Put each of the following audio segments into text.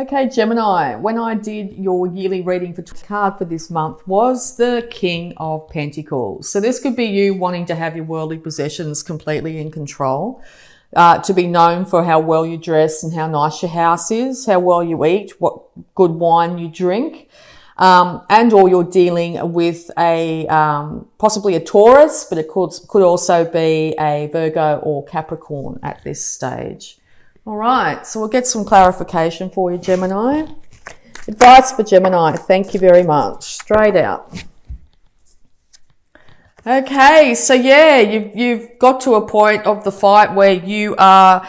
Okay, Gemini, when I did your yearly reading for card for this month was the King of Pentacles. So this could be you wanting to have your worldly possessions completely in control, to be known for how well you dress and how nice your house is, how well you eat, what good wine you drink, and or you're dealing with a possibly a Taurus, but it could also be a Virgo or Capricorn at this stage. All right, so we'll get some clarification for you, Gemini. Advice for Gemini. Thank you very much. Straight out. Okay, so yeah, you've got to a point of the fight where you are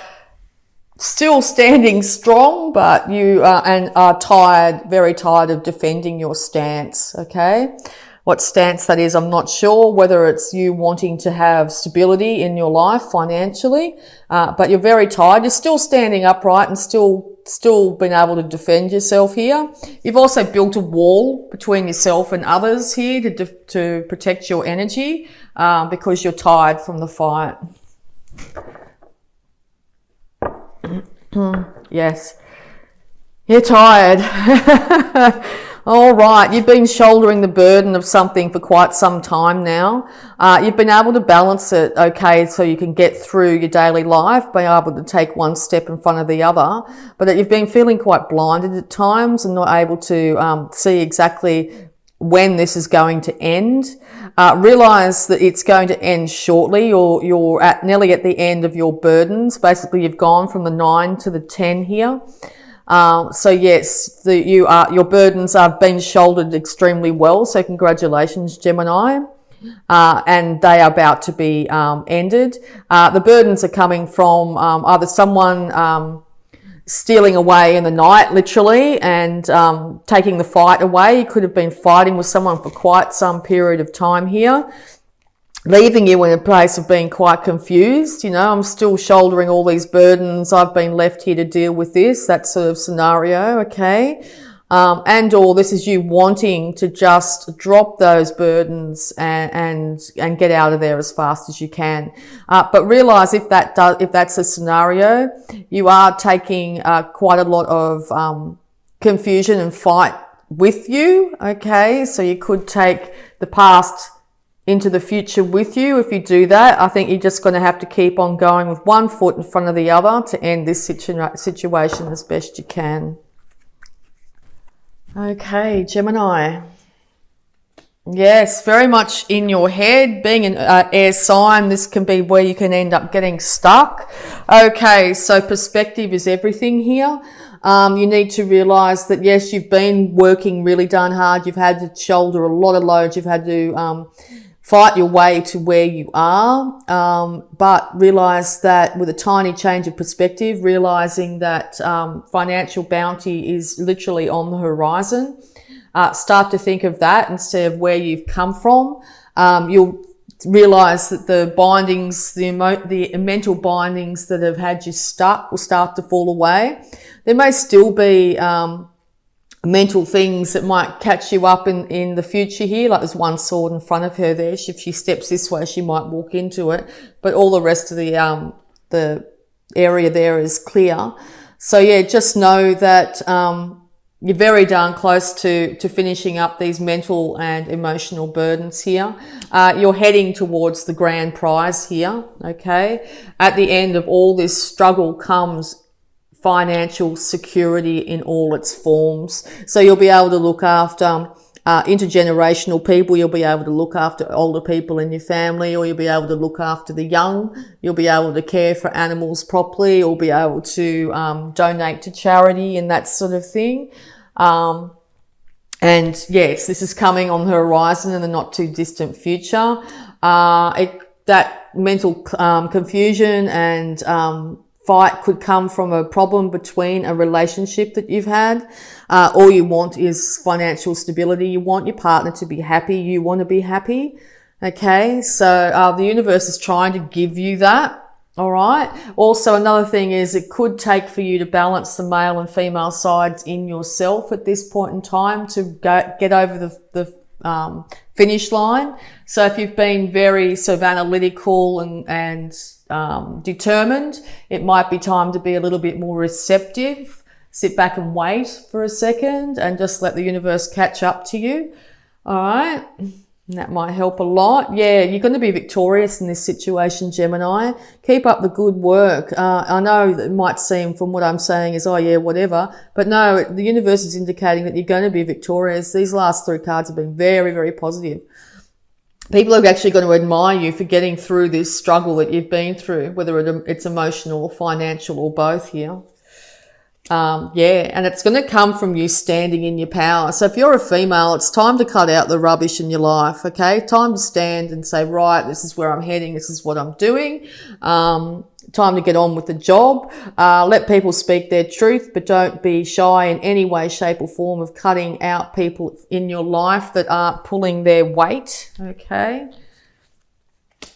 still standing strong, but you are tired, very tired of defending your stance. Okay. What stance that is, I'm not sure, whether it's you wanting to have stability in your life financially, but you're very tired. You're still standing upright and still being able to defend yourself here. You've also built a wall between yourself and others here to protect your energy, because you're tired from the fight. Yes, you're tired. All right, you've been shouldering the burden of something for quite some time now. You've been able to balance it, okay, so you can get through your daily life, be able to take one step in front of the other, but that you've been feeling quite blinded at times and not able to see exactly when this is going to end. Realize that it's going to end shortly, or you're nearly at the end of your burdens. Basically, you've gone from the 9 to the 10 here. So yes, your burdens have been shouldered extremely well. So congratulations, Gemini. And they are about to be ended. The burdens are coming from either someone stealing away in the night, literally, and taking the fight away. You could have been fighting with someone for quite some period of time here, leaving you in a place of being quite confused. You know, I'm still shouldering all these burdens. I've been left here to deal with this, that sort of scenario, okay? And or this is you wanting to just drop those burdens and get out of there as fast as you can. But realize if that's a scenario, you are taking quite a lot of confusion and fight with you, okay? So you could take the past into the future with you. If you do that, I think you're just going to have to keep on going with one foot in front of the other to end this situation as best you can. Okay, Gemini. Yes, very much in your head. Being an air sign, this can be where you can end up getting stuck. Okay, so perspective is everything here. You need to realize that, yes, you've been working really darn hard. You've had to shoulder a lot of loads. You've had to fight your way to where you are, but realize that with a tiny change of perspective, realizing that financial bounty is literally on the horizon. Start to think of that instead of where you've come from. You'll realize that the bindings, the mental bindings that have had you stuck will start to fall away. There may still be mental things that might catch you up in the future here. Like there's one sword in front of her there. If she steps this way, she might walk into it. But all the rest of the area there is clear. So yeah, just know that you're very darn close to finishing up these mental and emotional burdens here. You're heading towards the grand prize here, okay? At the end of all this struggle comes financial security in all its forms. So you'll be able to look after intergenerational people. You'll be able to look after older people in your family, or you'll be able to look after the young. You'll be able to care for animals properly, or be able to donate to charity and that sort of thing. And yes, this is coming on the horizon in the not too distant future. That mental confusion and fight could come from a problem between a relationship that you've had. All you want is financial stability. You want your partner to be happy. You want to be happy. Okay. So, the universe is trying to give you that. All right. Also, another thing is it could take for you to balance the male and female sides in yourself at this point in time to get over the finish line. So if you've been very sort of analytical and determined, it might be time to be a little bit more receptive. sit back and wait for a second and just let the universe catch up to you. All right. And that might help a lot. Yeah, you're going to be victorious in this situation, Gemini. Keep up the good work. I know that it might seem from what I'm saying is, oh yeah, whatever. But no, the universe is indicating that you're going to be victorious. These last 3 cards have been very, very positive. People are actually going to admire you for getting through this struggle that you've been through, whether it's emotional or financial or both here. Yeah, and it's going to come from you standing in your power. So if you're a female, it's time to cut out the rubbish in your life, okay? Time to stand and say, right, this is where I'm heading, this is what I'm doing. Time to get on with the job. Let people speak their truth, but don't be shy in any way, shape or form of cutting out people in your life that aren't pulling their weight, okay?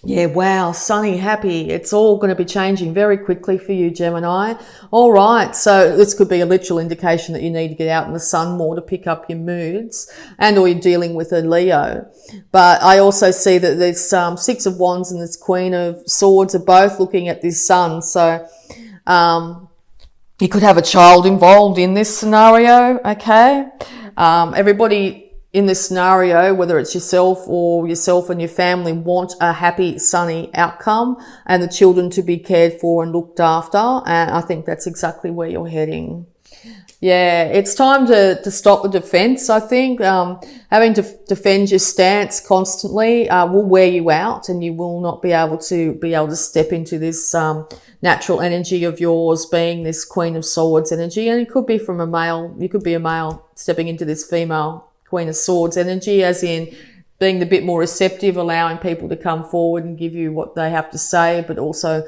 Yeah, wow, sunny, happy. It's all going to be changing very quickly for you, Gemini. All right, so this could be a literal indication that you need to get out in the sun more to pick up your moods, and or you're dealing with a Leo. But I also see that there's 6 of Wands and this Queen of Swords are both looking at this sun. So you could have a child involved in this scenario, okay? Everybody in this scenario, whether it's yourself and your family, want a happy, sunny outcome and the children to be cared for and looked after. And I think that's exactly where you're heading. Yeah, it's time to stop the defense, I think. Having to defend your stance constantly will wear you out, and you will not be able to step into this natural energy of yours, being this Queen of Swords energy. And it could be from a male. You could be a male stepping into this female Queen of Swords energy, as in being a bit more receptive, allowing people to come forward and give you what they have to say, but also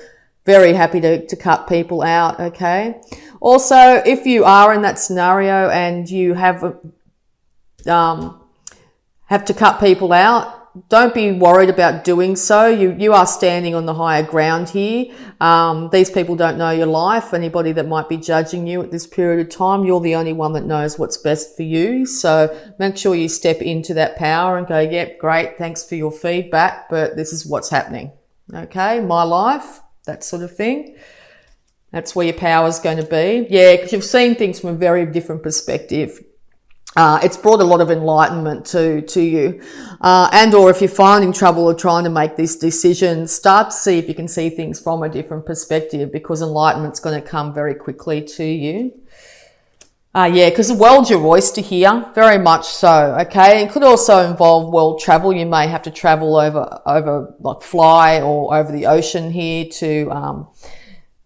very happy to cut people out, okay? Also, if you are in that scenario and you have to cut people out, don't be worried about doing so. You are standing on the higher ground here. These people don't know your life. Anybody that might be judging you at this period of time, you're the only one that knows what's best for you. So make sure you step into that power and go, yep, great, thanks for your feedback, but this is what's happening. Okay, my life, that sort of thing. That's where your power is going to be. Yeah, because you've seen things from a very different perspective. It's brought a lot of enlightenment to you. And or if you're finding trouble or trying to make this decision, start to see if you can see things from a different perspective, because enlightenment's going to come very quickly to you. Yeah, because the world's your oyster here, very much so, okay? It could also involve world travel. You may have to travel over like fly or over the ocean here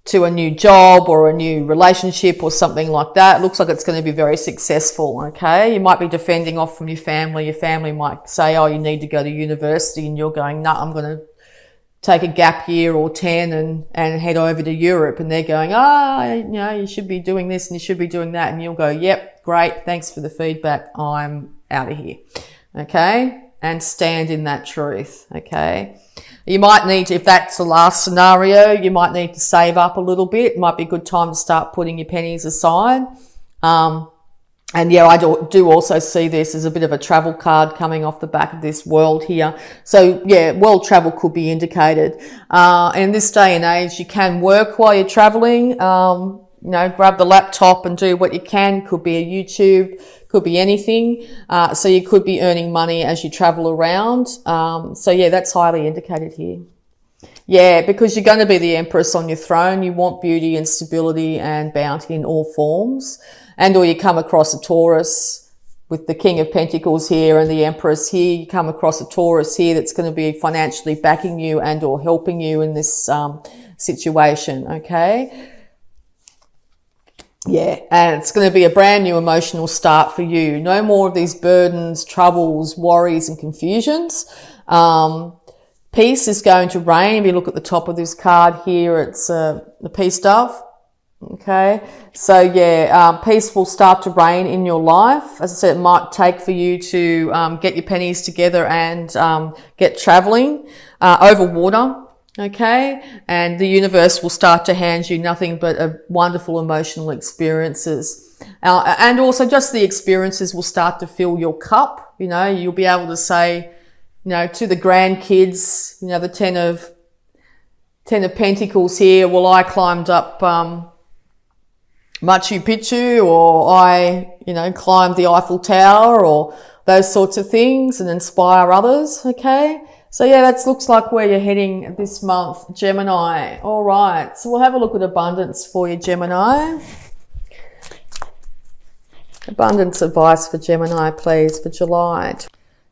to a new job or a new relationship or something like that. It looks like it's going to be very successful, okay? You might be defending off from your family. Your family might say, oh, you need to go to university, and you're going, no, I'm going to take a gap year or 10 and head over to Europe. And they're going, you should be doing this and you should be doing that. And you'll go, yep, great, thanks for the feedback, I'm out of here, okay? And stand in that truth, okay? You might need to, if that's the last scenario, you might need to save up a little bit. It might be a good time to start putting your pennies aside. And yeah, I do also see this as a bit of a travel card coming off the back of this world here. So yeah, world travel could be indicated. In this day and age, you can work while you're traveling. Grab the laptop and do what you can. Could be a YouTube, could be anything. So you could be earning money as you travel around. So yeah, that's highly indicated here. Yeah, because you're going to be the Empress on your throne. You want beauty and stability and bounty in all forms. And or you come across a Taurus with the King of Pentacles here and the Empress here. You come across a Taurus here that's going to be financially backing you and or helping you in this situation, okay? Yeah, and it's going to be a brand new emotional start for you. No more of these burdens, troubles, worries and confusions. Peace is going to reign. If you look at the top of this card here, it's the peace dove. Okay, so yeah, peace will start to reign in your life. As I said, it might take for you to get your pennies together and get traveling over water. Okay, and the universe will start to hand you nothing but wonderful emotional experiences. And also just the experiences will start to fill your cup. You'll be able to say, to the grandkids, the Ten of Pentacles here, well, I climbed up Machu Picchu, or I, climb the Eiffel Tower, or those sorts of things, and inspire others. Okay. So yeah, that looks like where you're heading this month, Gemini. All right. So we'll have a look at abundance for you, Gemini. Abundance advice for Gemini, please, for July.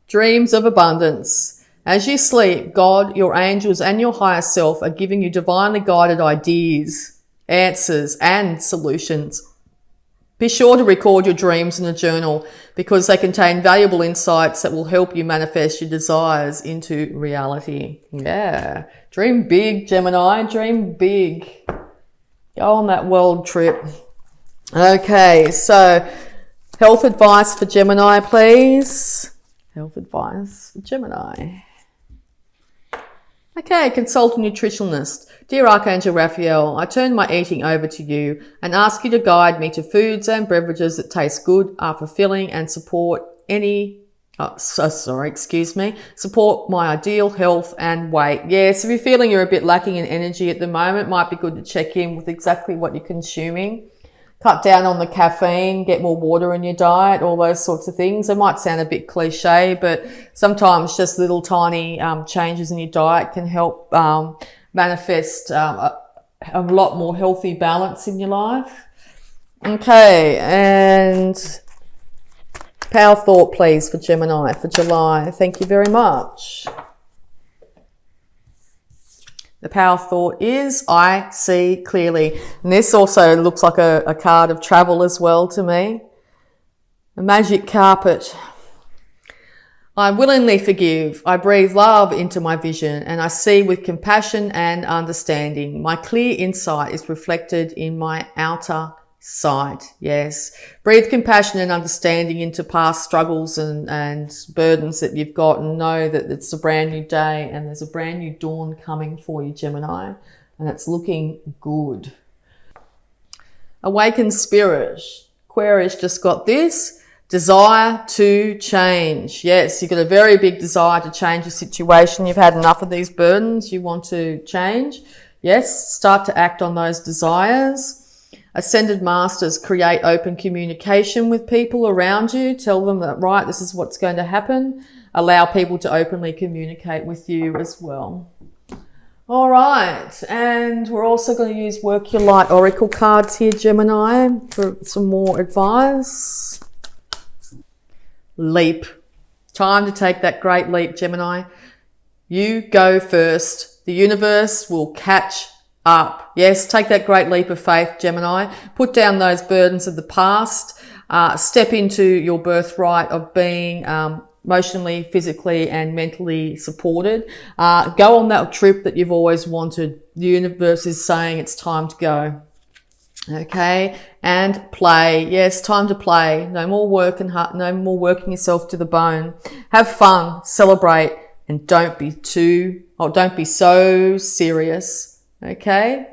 Dreams of abundance. As you sleep, God, your angels, and your higher self are giving you divinely guided ideas, answers, and solutions. Be sure to record your dreams in a journal because they contain valuable insights that will help you manifest your desires into reality. Yeah. Dream big, Gemini. Dream big. Go on that world trip. Okay, so health advice for Gemini, please. Health advice for Gemini. Okay, consult a nutritionist. Dear Archangel Raphael, I turn my eating over to you and ask you to guide me to foods and beverages that taste good, are fulfilling, and support support my ideal health and weight. Yes, if you're feeling you're a bit lacking in energy at the moment, might be good to check in with exactly what you're consuming. Cut down on the caffeine, get more water in your diet, all those sorts of things. It might sound a bit cliche, but sometimes just little tiny changes in your diet can help manifest a lot more healthy balance in your life. Okay, and power thought, please, for Gemini for July. Thank you very much. The power thought is, I see clearly. And this also looks like a card of travel as well to me. A magic carpet. I willingly forgive. I breathe love into my vision and I see with compassion and understanding. My clear insight is reflected in my outer sight. Yes. Breathe compassion and understanding into past struggles and burdens that you've got, and know that it's a brand new day and there's a brand new dawn coming for you, Gemini, and it's looking good. Awakened spirit. Aquarius just got this. Desire to change. Yes, you've got a very big desire to change the situation. You've had enough of these burdens. You want to change. Yes, start to act on those desires. Ascended Masters create open communication with people around you. Tell them that, right, this is what's going to happen. Allow people to openly communicate with you as well. All right, and we're also going to use Work Your Light Oracle cards here, Gemini, for some more advice. Leap. Time to take that great leap, Gemini. You go first. The universe will catch up. Yes, take that great leap of faith, Gemini. Put down those burdens of the past. Step into your birthright of being emotionally, physically, and mentally supported. Go on that trip that you've always wanted. The universe is saying it's time to go. Okay, and play. Yes, time to play. No more working hard. No more working yourself to the bone. Have fun, celebrate, and don't be so serious. Okay,